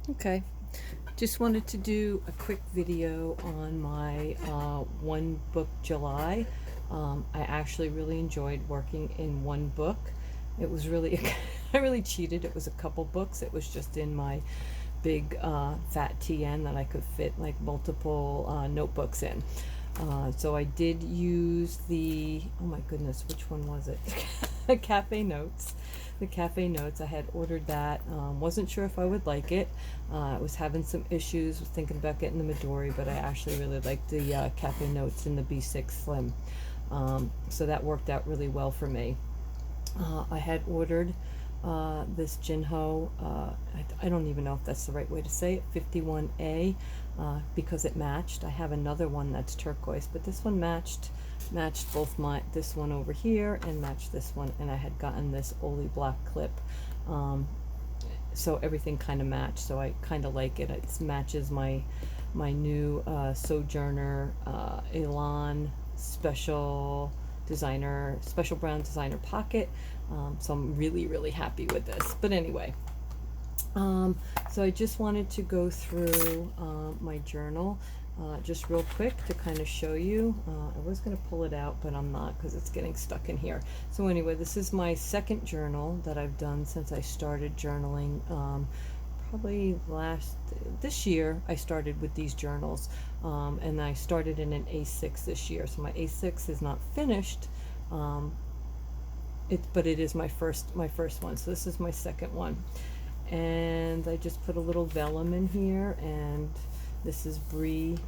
Okay, just wanted to do a quick video on my one book July. I actually really enjoyed working in one book. It was really, I really cheated. It was a couple books. It was just in my big fat TN that I could fit like multiple notebooks in. So I did use oh my goodness, which one was it? Cafe Notes. The Cafe Notes, I had ordered that. Wasn't sure if I would like it. I was having some issues, was thinking about getting the Midori, but I actually really liked the Cafe Notes in the B6 Slim. So that worked out really well for me. I had ordered this Jinho, I don't even know if that's the right way to say it, 51A, because it matched. I have another one that's turquoise, but this one matched both this one over here and matched this one, and I had gotten this Oli black clip. So everything kind of matched, so I kind of like it. It matches my new Sojourner Elan special brown designer pocket. So I'm really happy with this. But anyway, so I just wanted to go through my journal just real quick to kind of show you. I was going to pull it out, but I'm not because it's getting stuck in here. So anyway, this is my second journal that I've done since I started journaling. Probably this year I started with these journals, and I started in an A6 this year. So my A6 is not finished, but it is my first one. So this is my second one, and I just put a little vellum in here, and this is Bree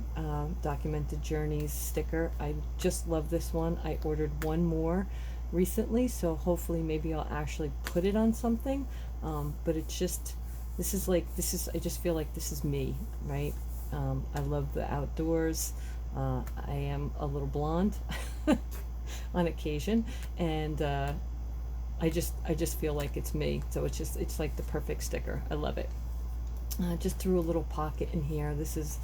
Documented Journeys sticker. I just love this one. I ordered one more recently, so hopefully maybe I'll actually put it on something. But it's just, I just feel like this is me, right? I love the outdoors. I am a little blonde on occasion, and I just feel like it's me. So it's like the perfect sticker. I love it. Just threw a little pocket in here. This is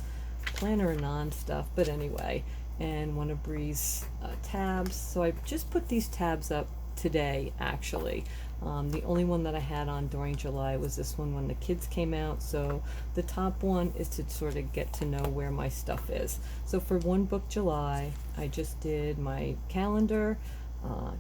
planner and non stuff, but anyway, and one of Bree's tabs. So I just put these tabs up today, actually. The only one that I had on during July was this one when the kids came out. So the top one is to sort of get to know where my stuff is. So for one book July, I just did my calendar,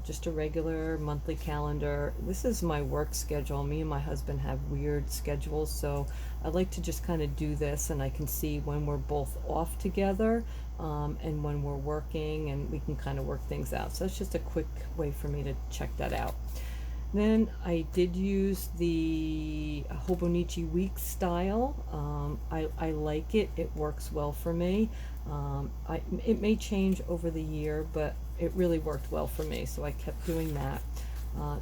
just a regular monthly calendar. This is my work schedule. Me and my husband have weird schedules, so I like to just kind of do this, and I can see when we're both off together, and when we're working, and we can kind of work things out. So it's just a quick way for me to check that out. Then I did use the Hobonichi Week style. I like it. It works well for me. It may change over the year, but it really worked well for me, so I kept doing that.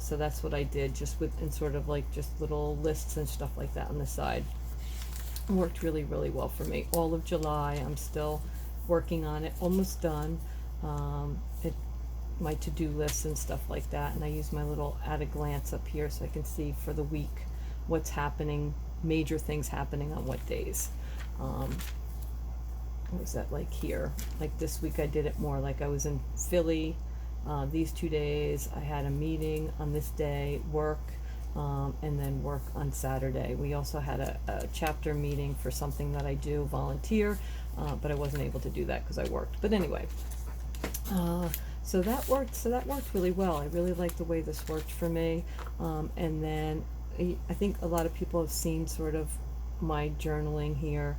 So that's what I did, just and sort of like just little lists and stuff like that on the side. It worked really well for me. All of July, I'm still working on it, almost done. My to-do lists and stuff like that, and I use my little at a glance up here so I can see for the week what's happening, major things happening on what days. What was that like here? Like this week I did it more like I was in Philly. These 2 days I had a meeting on this day, work, and then work on Saturday. We also had a chapter meeting for something that I do, volunteer, but I wasn't able to do that because I worked. But anyway, so that worked really well. I really like the way this worked for me. And then I think a lot of people have seen sort of my journaling here.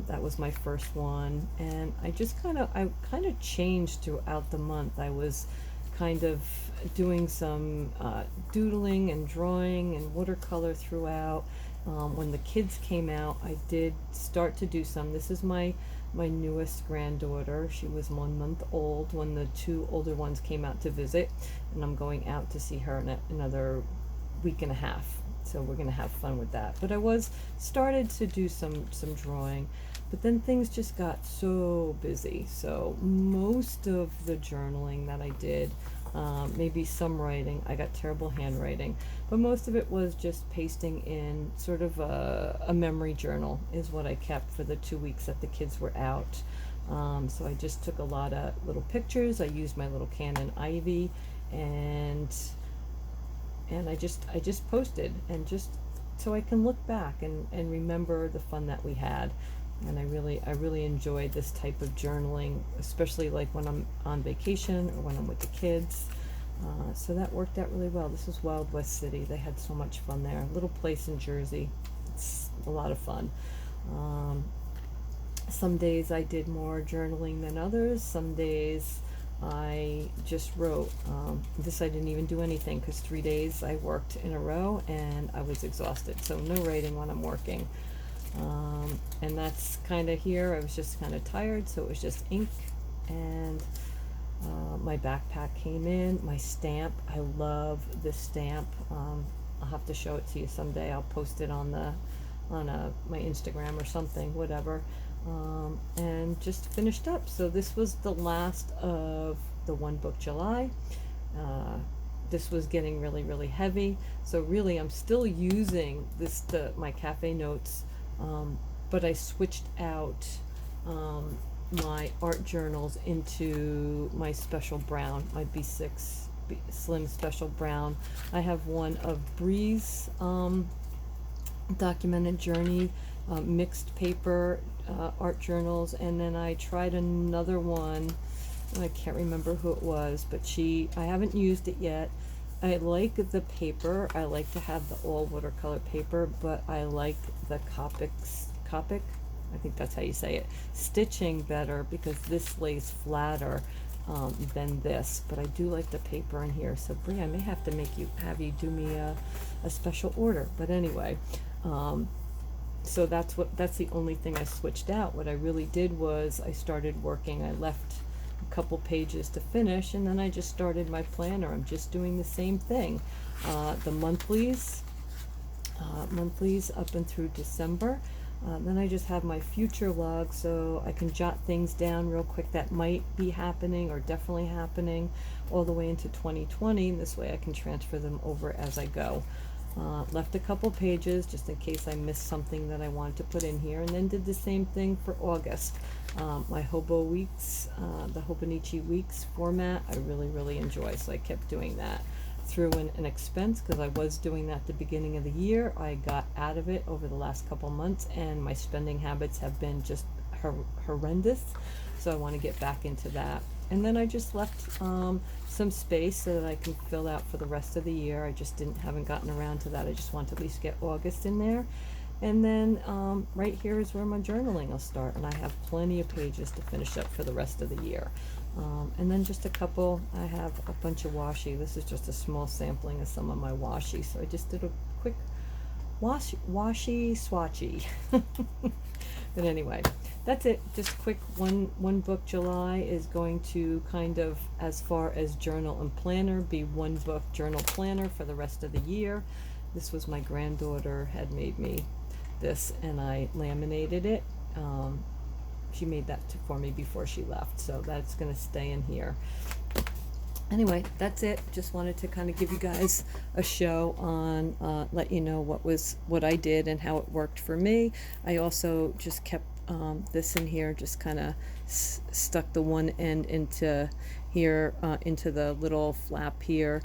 That was my first one, and I kind of changed throughout the month. I was kind of doing some doodling and drawing and watercolor throughout. When the kids came out, I did start to do some. This is my newest granddaughter. She was 1 month old when the two older ones came out to visit, and I'm going out to see her in another week and a half. So we're gonna have fun with that. But I started to do some drawing, but then things just got so busy. So most of the journaling that I did, maybe some writing, I got terrible handwriting, but most of it was just pasting in sort of a memory journal is what I kept for the 2 weeks that the kids were out. So I just took a lot of little pictures. I used my little Canon Ivy, and I just posted and just so I can look back and remember the fun that we had. And I really enjoyed this type of journaling, especially like when I'm on vacation or when I'm with the kids. So that worked out really well. This was Wild West City. They had so much fun there. Little place in Jersey. It's a lot of fun. Some days I did more journaling than others. Some days I just wrote. This I didn't even do anything because 3 days I worked in a row and I was exhausted. So no writing when I'm working. And that's kind of here. I was just kind of tired, so it was just ink. And my backpack came in. My stamp. I love this stamp. I'll have to show it to you someday. I'll post it on my Instagram or something, whatever. And just finished up. So this was the last of the One Book July. This was getting really, really heavy. So really, I'm still using my cafe notes, but I switched out my art journals into my special brown, my B6 Slim Special Brown. I have one of Bree's Documented Journey mixed paper art journals, and then I tried another one. I can't remember who it was, but I haven't used it yet. I like the paper. I like to have the all watercolor paper, but I like the Copic, I think that's how you say it, stitching better because this lays flatter than this. But I do like the paper in here. So Brie, I may have to have you do me a special order. But anyway, so that's the only thing I switched out. What I really did was I started working. I left a couple pages to finish, and then I just started my planner. I'm just doing the same thing. The monthlies up and through December. Then I just have my future log, so I can jot things down real quick that might be happening or definitely happening all the way into 2020. This way I can transfer them over as I go. Left a couple pages just in case I missed something that I wanted to put in here, and then did the same thing for August. My Hobo Weeks, the Hobonichi Weeks format, I really, really enjoy, so I kept doing that. Threw in an expense because I was doing that at the beginning of the year. I got out of it over the last couple months, and my spending habits have been just horrendous, so I want to get back into that. And then I just left some space so that I can fill out for the rest of the year. I just haven't gotten around to that. I just want to at least get August in there. And then right here is where my journaling will start, and I have plenty of pages to finish up for the rest of the year. And then just I have a bunch of washi. This is just a small sampling of some of my washi. So I just did a quick washi swatchy. But anyway, that's it. Just quick one book July is going to kind of, as far as journal and planner, be one book journal planner for the rest of the year. This was my granddaughter had made me this, and I laminated it. She made that for me before she left, so that's going to stay in here. Anyway, that's it. Just wanted to kind of give you guys a show on, let you know what I did and how it worked for me. I also just kept this in here, just kind of stuck the one end into here, into the little flap here.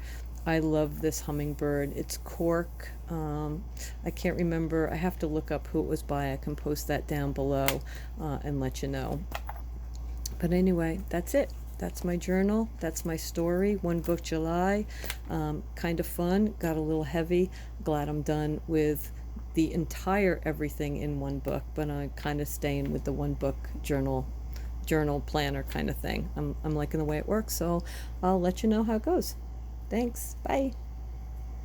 I love this hummingbird. It's Cork. I can't remember. I have to look up who it was by. I can post that down below and let you know. But anyway, that's it. That's my journal. That's my story. One book July. Kind of fun. Got a little heavy. Glad I'm done with the entire everything in one book, but I'm kind of staying with the one book journal planner kind of thing. I'm liking the way it works, so I'll let you know how it goes. Thanks. Bye.